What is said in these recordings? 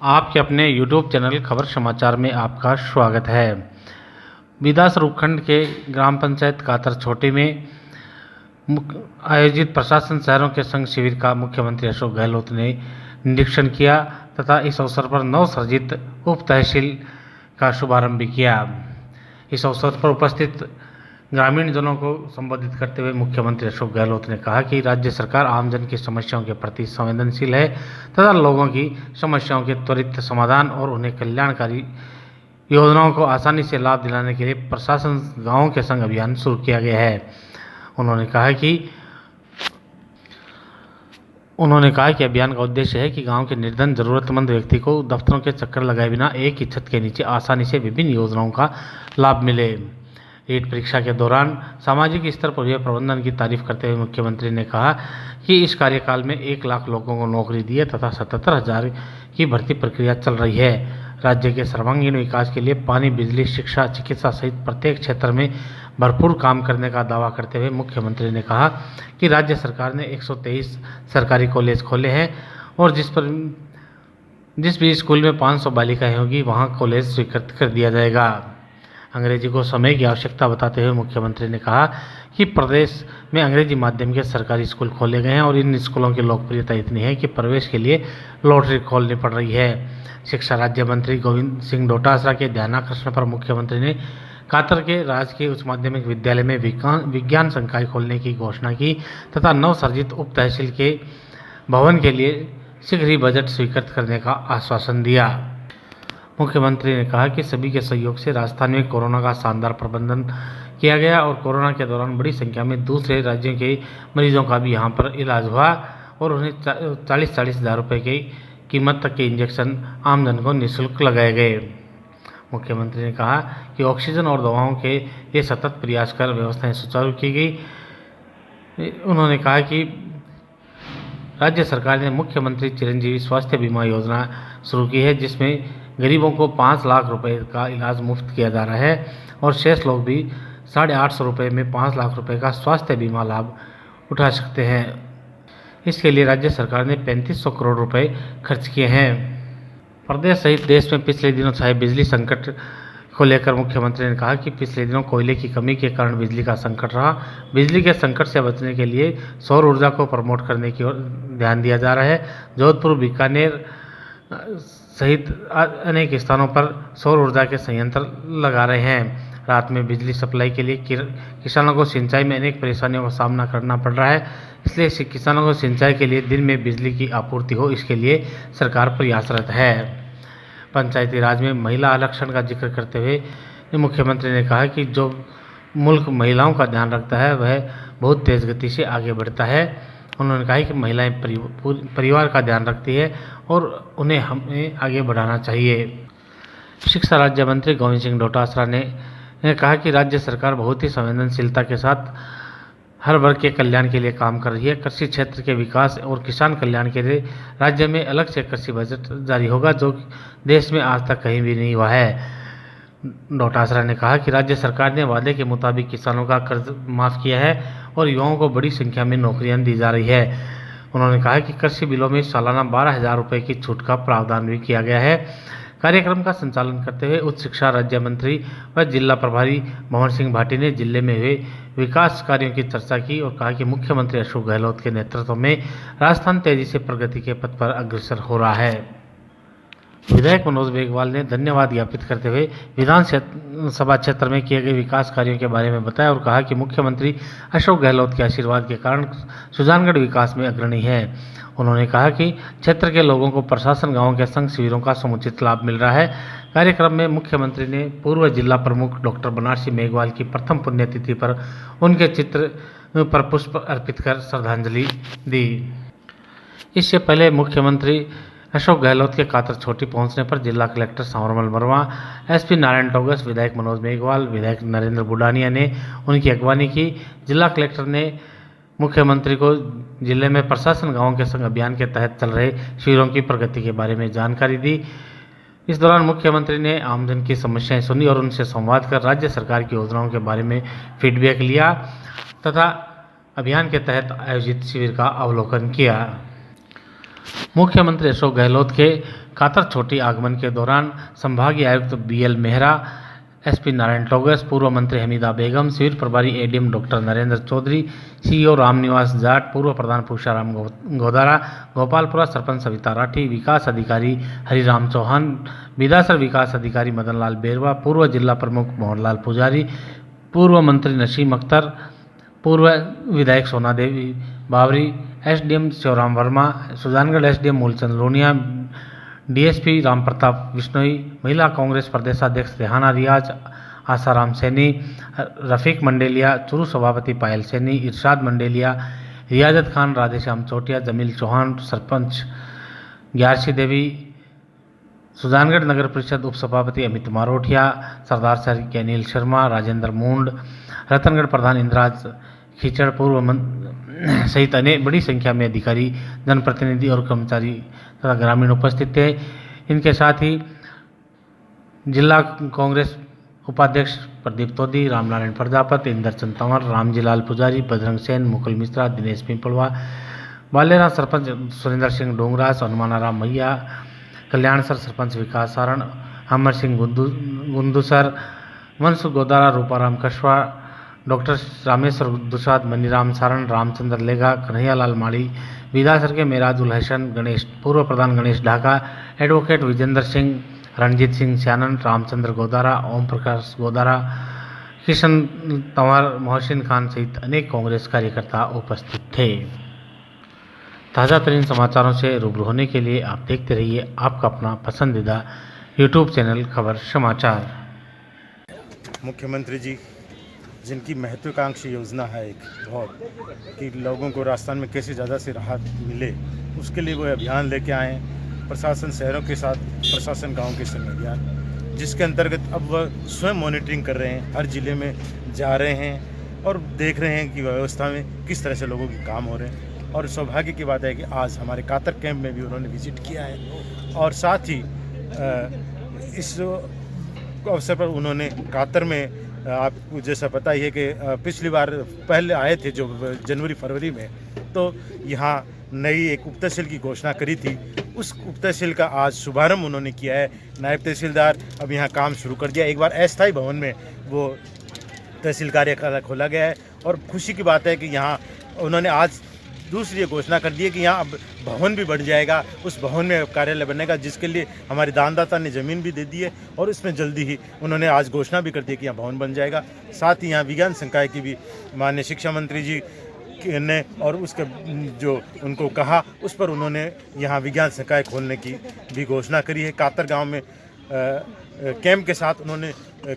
आपके अपने YouTube channel खबर समाचार में आपका स्वागत है। बिदास उपखंड के ग्राम पंचायत कातर छोटी में आयोजित प्रशासन शहरों के संघ शिविर का मुख्यमंत्री अशोक गहलोत ने निरीक्षण किया तथा इस अवसर पर नवसर्जित उप तहसील का शुभारंभ भी किया। इस अवसर पर उपस्थित ग्रामीण जनों को संबोधित करते हुए मुख्यमंत्री अशोक गहलोत ने कहा कि राज्य सरकार आमजन की समस्याओं के प्रति संवेदनशील है तथा लोगों की समस्याओं के त्वरित समाधान और उन्हें कल्याणकारी योजनाओं को आसानी से लाभ दिलाने के लिए प्रशासन गांवों के संग अभियान शुरू किया गया है। उन्होंने कहा कि अभियान का उद्देश्य है कि गांव के निर्धन जरूरतमंद व्यक्ति को दफ्तरों के चक्कर लगाए बिना एक ही छत के नीचे आसानी से विभिन्न योजनाओं का लाभ मिले। नीट परीक्षा के दौरान सामाजिक स्तर पर हुए प्रबंधन की तारीफ करते हुए मुख्यमंत्री ने कहा कि इस कार्यकाल में 1 लाख लोगों को नौकरी दी है तथा 77,000 की भर्ती प्रक्रिया चल रही है। राज्य के सर्वांगीण विकास के लिए पानी, बिजली, शिक्षा, चिकित्सा सहित प्रत्येक क्षेत्र में भरपूर काम करने का दावा करते हुए मुख्यमंत्री ने कहा कि राज्य सरकार ने 123 सरकारी कॉलेज खोले हैं और जिस भी स्कूल में 500 बालिकाएं होगी वहां कॉलेज स्वीकृत कर दिया जाएगा। अंग्रेजी को समय की आवश्यकता बताते हुए मुख्यमंत्री ने कहा कि प्रदेश में अंग्रेजी माध्यम के सरकारी स्कूल खोले गए हैं और इन स्कूलों की लोकप्रियता इतनी है कि प्रवेश के लिए लॉटरी खोलनी पड़ रही है। शिक्षा राज्य मंत्री गोविंद सिंह डोटासरा के ध्यानाकर्षण पर मुख्यमंत्री ने कातर के राजकीय उच्च माध्यमिक विद्यालय में विज्ञान संकाय खोलने की घोषणा की तथा नवसर्जित उप तहसील के भवन के लिए शीघ्र ही बजट स्वीकृत करने का आश्वासन दिया। मुख्यमंत्री ने कहा कि सभी के सहयोग से राजस्थान में कोरोना का शानदार प्रबंधन किया गया और कोरोना के दौरान बड़ी संख्या में दूसरे राज्यों के मरीजों का भी यहां पर इलाज हुआ और उन्हें 40-40 हज़ार रुपये की कीमत तक के इंजेक्शन आमजन को निःशुल्क लगाए गए। मुख्यमंत्री ने कहा कि ऑक्सीजन और दवाओं के लिए सतत प्रयास कर व्यवस्थाएं सुचारू की गई। उन्होंने कहा कि राज्य सरकार ने मुख्यमंत्री चिरंजीवी स्वास्थ्य बीमा योजना शुरू की है जिसमें गरीबों को 5 लाख रुपए का इलाज मुफ्त किया जा रहा है और शेष लोग भी 850 रुपये में 5 लाख रुपए का स्वास्थ्य बीमा लाभ उठा सकते हैं। इसके लिए राज्य सरकार ने 3500 करोड़ रुपए खर्च किए हैं। प्रदेश सहित देश में पिछले दिनों छाए बिजली संकट को लेकर मुख्यमंत्री ने कहा कि पिछले दिनों कोयले की कमी के कारण बिजली का संकट रहा। बिजली के संकट से बचने के लिए सौर ऊर्जा को प्रमोट करने की ओर ध्यान दिया जा रहा है। जोधपुर, बीकानेर सहित अनेक स्थानों पर सौर ऊर्जा के संयंत्र लगा रहे हैं। रात में बिजली सप्लाई के लिए किसानों को सिंचाई में अनेक परेशानियों का सामना करना पड़ रहा है, इसलिए किसानों को सिंचाई के लिए दिन में बिजली की आपूर्ति हो, इसके लिए सरकार प्रयासरत है। पंचायती राज में महिला आरक्षण का जिक्र करते हुए मुख्यमंत्री ने कहा कि जो मुल्क महिलाओं का ध्यान रखता है वह बहुत तेज गति से आगे बढ़ता है। उन्होंने कहा कि महिलाएं परिवार का ध्यान रखती है और उन्हें हमें आगे बढ़ाना चाहिए। शिक्षा राज्य मंत्री गोविंद सिंह डोटासरा ने कहा कि राज्य सरकार बहुत ही संवेदनशीलता के साथ हर वर्ग के कल्याण के लिए काम कर रही है। कृषि क्षेत्र के विकास और किसान कल्याण के लिए राज्य में अलग से कृषि बजट जारी होगा जो देश में आज तक कहीं भी नहीं हुआ है। डोटासरा ने कहा कि राज्य सरकार ने वादे के मुताबिक किसानों का कर्ज माफ किया है और युवाओं को बड़ी संख्या में नौकरियां दी जा रही है। उन्होंने कहा कि कृषि बिलों में सालाना 12,000 रुपये की छूट का प्रावधान भी किया गया है। कार्यक्रम का संचालन करते हुए उच्च शिक्षा राज्य मंत्री व जिला प्रभारी मोहन सिंह भाटी ने जिले में हुए विकास कार्यों की चर्चा की और कहा कि मुख्यमंत्री अशोक गहलोत के नेतृत्व में राजस्थान तेजी से प्रगति के पथ पर अग्रसर हो रहा है। विधायक मनोज बेगवाल ने धन्यवाद ज्ञापित करते हुए विधानसभा क्षेत्र में किए गए विकास कार्यों के बारे में बताया और कहा कि मुख्यमंत्री अशोक गहलोत के आशीर्वाद के कारण सुजानगढ़ विकास में अग्रणी है। उन्होंने कहा कि क्षेत्र के लोगों को प्रशासन गांवों के संघ शिविरों का समुचित लाभ मिल रहा है। कार्यक्रम में मुख्यमंत्री ने पूर्व जिला प्रमुख डॉक्टर बनारसी मेघवाल की प्रथम पुण्यतिथि पर उनके चित्र पर पुष्प अर्पित कर श्रद्धांजलि दी। इससे पहले मुख्यमंत्री अशोक गहलोत के कातर छोटी पहुंचने पर जिला कलेक्टर सांवरमल वर्मा, एसपी नारायण टोगस, विधायक मनोज मेघवाल, विधायक नरेंद्र बुडानिया ने उनकी अगवानी की। जिला कलेक्टर ने मुख्यमंत्री को जिले में प्रशासन गांवों के संग अभियान के तहत चल रहे शिविरों की प्रगति के बारे में जानकारी दी। इस दौरान मुख्यमंत्री ने आमजन की समस्याएं सुनी और उनसे संवाद कर राज्य सरकार की योजनाओं के बारे में फीडबैक लिया तथा अभियान के तहत आयोजित शिविर का अवलोकन किया। मुख्यमंत्री अशोक गहलोत के कातर छोटी आगमन के दौरान संभागीय आयुक्त BL मेहरा, SP नारायण टोगस, पूर्व मंत्री हमीदा बेगम, शिविर प्रभारी ADM doctor Narendra Chaudhary, CEO Ramniwas Jat, पूर्व प्रधान पूषाराम गोदारा, गोपालपुरा सरपंच सविता राठी, विकास अधिकारी हरिराम चौहान, बिदासर विकास अधिकारी मदनलाल बेरवा, पूर्व जिला प्रमुख मोहनलाल पुजारी, पूर्व मंत्री नसीम अख्तर, पूर्व विधायक सोना देवी बावरी, SDM Shivram Verma, Sujangarh SDM Moolchand Lonia, DSP Ram Pratap Bishnoi, महिला कांग्रेस प्रदेशाध्यक्ष रेहाना रियाज, आसाराम सैनी, रफीक मंडेलिया, चुरू सभापति पायल सैनी, इरशाद मंडेलिया, रियाजत खान, राधेश्याम चौटिया, जमील चौहान, सरपंच ग्यारसी देवी, सुजानगढ़ नगर परिषद उपसभापति अमित मारोठिया, सरदार शहर के अनिल शर्मा, राजेंद्र मूंड, रतनगढ़ प्रधान इंद्राज खीचड़, पूर्व सहित अनेक बड़ी संख्या में अधिकारी, जनप्रतिनिधि और कर्मचारी तथा ग्रामीण उपस्थित थे। इनके साथ ही जिला कांग्रेस उपाध्यक्ष प्रदीप तोदी, रामनारायण प्रजापति, इंदरचंद तंवर, रामजीलाल पुजारी, बजरंग सेन, मुकुल मिश्रा, दिनेश पिंपलवा, बालेरा सरपंच सुरेंद्र सिंह डोंगरास, हनुमानाराम मैया, कल्याणसर सरपंच विकास सारण, अमर सिंह गुंदुसर, वंश गोदारा, रूपाराम कशवा, डॉक्टर रामेश्वर दुसाद, मनीराम सारण, रामचंद्र लेगा, कन्हैयालाल माड़ी, बिदासर के मेराजुल हसन, गणेश, पूर्व प्रधान गणेश ढाका, एडवोकेट विजेंद्र सिंह, रणजीत सिंह स्यानन, रामचंद्र गोदारा, ओम प्रकाश गोदारा, किशन तंवर, मोहसिन खान सहित अनेक कांग्रेस कार्यकर्ता उपस्थित थे। ताज़ा तरीन समाचारों से रूबरू होने के लिए आप देखते रहिए आपका अपना पसंदीदा YouTube चैनल खबर समाचार। मुख्यमंत्री जी जिनकी महत्वाकांक्षी योजना है एक बहुत कि लोगों को राजस्थान में कैसे ज़्यादा से राहत मिले, उसके लिए वो अभियान लेके आए हैं। प्रशासन शहरों के साथ प्रशासन गांव के संग अभियान, जिसके अंतर्गत अब वह स्वयं मॉनिटरिंग कर रहे हैं, हर जिले में जा रहे हैं और देख रहे हैं कि व्यवस्था में किस तरह से लोगों के काम हो रहे हैं। और सौभाग्य की बात है कि आज हमारे कातर कैंप में भी उन्होंने विजिट किया है और साथ ही इस अवसर पर उन्होंने कातर में आपको जैसा पता ही है कि पिछली बार पहले आए थे जो जनवरी फरवरी में, तो यहाँ नई एक उप तहसील की घोषणा करी थी। उस उप तहसील का आज शुभारंभ उन्होंने किया है। नायब तहसीलदार अब यहाँ काम शुरू कर दिया। एक बार अस्थायी भवन में वो तहसील कार्यालय खोला गया है और खुशी की बात है कि यहाँ उन्होंने आज दूसरी घोषणा कर दी है कि यहाँ अब भवन भी बढ़ जाएगा, उस भवन में कार्यालय बनेगा, जिसके लिए हमारे दानदाता ने ज़मीन भी दे दी है और इसमें जल्दी ही उन्होंने आज घोषणा भी कर दी है कि यहाँ भवन बन जाएगा। साथ ही यहाँ विज्ञान संकाय की भी माननीय शिक्षा मंत्री जी ने और उसके जो उनको कहा उस पर उन्होंने यहाँ विज्ञान संकाय खोलने की भी घोषणा करी है। कातर गाँव में कैंप के साथ उन्होंने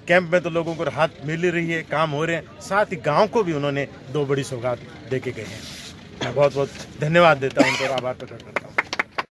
कैंप में तो लोगों को राहत मिल रही है, काम हो रहे हैं, साथ ही गाँव को भी उन्होंने 2 बड़ी सौगात दे के गए हैं। मैं बहुत बहुत धन्यवाद देता हूं उनको और आभार प्रकट करता हूं।